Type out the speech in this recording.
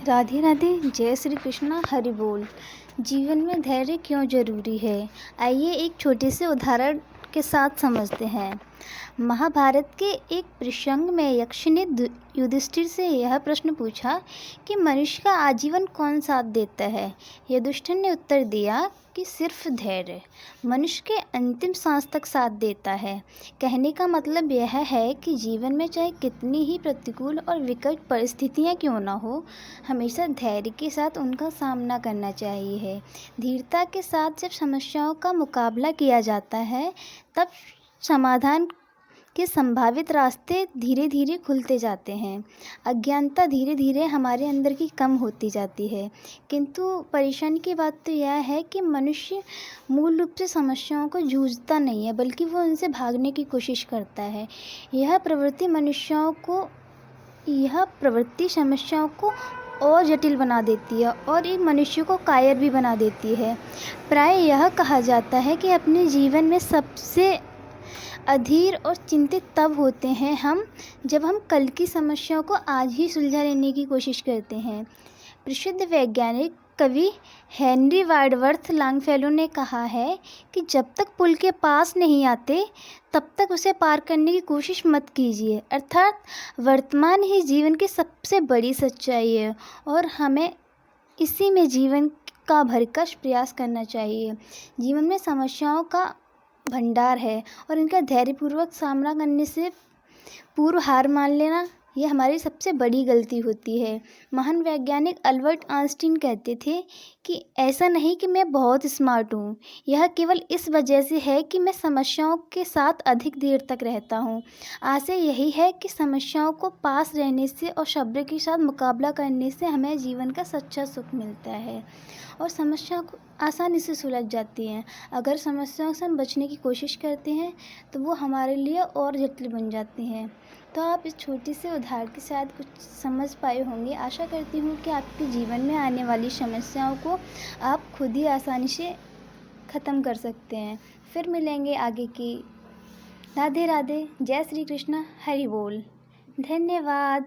राधे राधे। जय श्री कृष्णा। हरि बोल। जीवन में धैर्य क्यों जरूरी है, आइए एक छोटे से उदाहरण के साथ समझते हैं। महाभारत के एक प्रसंग में यक्ष ने युधिष्ठिर से यह प्रश्न पूछा कि मनुष्य का आजीवन कौन साथ देता है। युधिष्ठिर ने उत्तर दिया कि सिर्फ धैर्य मनुष्य के अंतिम सांस तक साथ देता है। कहने का मतलब यह है कि जीवन में चाहे कितनी ही प्रतिकूल और विकट परिस्थितियां क्यों ना हो, हमेशा धैर्य के साथ उनका सामना करना चाहिए। धीरता के साथ जब समस्याओं का मुकाबला किया जाता है, तब समाधान के संभावित रास्ते धीरे धीरे खुलते जाते हैं। अज्ञानता धीरे धीरे हमारे अंदर की कम होती जाती है। किंतु परेशानी की बात तो यह है कि मनुष्य मूल रूप से समस्याओं को जूझता नहीं है, बल्कि वो उनसे भागने की कोशिश करता है। यह प्रवृत्ति समस्याओं को और जटिल बना देती है और एक मनुष्य को कायर भी बना देती है। प्राय यह कहा जाता है कि अपने जीवन में सबसे अधीर और चिंतित तब होते हैं जब हम कल की समस्याओं को आज ही सुलझा लेने की कोशिश करते हैं। प्रसिद्ध वैज्ञानिक कवि हेनरी वार्डवर्थ लॉन्गफेलो ने कहा है कि जब तक पुल के पास नहीं आते, तब तक उसे पार करने की कोशिश मत कीजिए। अर्थात वर्तमान ही जीवन की सबसे बड़ी सच्चाई है और हमें इसी में जीवन का भरकश प्रयास करना चाहिए। जीवन में समस्याओं का भंडार है और इनका धैर्यपूर्वक सामना करने से पूर्व हार मान लेना, यह हमारी सबसे बड़ी गलती होती है। महान वैज्ञानिक अल्बर्ट आइंस्टीन कहते थे कि ऐसा नहीं कि मैं बहुत स्मार्ट हूँ, यह केवल इस वजह से है कि मैं समस्याओं के साथ अधिक देर तक रहता हूँ। आशय यही है कि समस्याओं को पास रहने से और सब्र के साथ मुकाबला करने से हमें जीवन का सच्चा सुख मिलता है और समस्या को आसानी से सुलझ जाती हैं। अगर समस्याओं से हम बचने की कोशिश करते हैं तो वो हमारे लिए और जटिल बन जाती हैं। तो आप इस छोटी से उदाहरण के साथ कुछ समझ पाए होंगे। आशा करती हूँ कि आपके जीवन में आने वाली समस्याओं को आप खुद ही आसानी से ख़त्म कर सकते हैं। फिर मिलेंगे आगे की। राधे राधे। जय श्री कृष्ण। हरि बोल। धन्यवाद।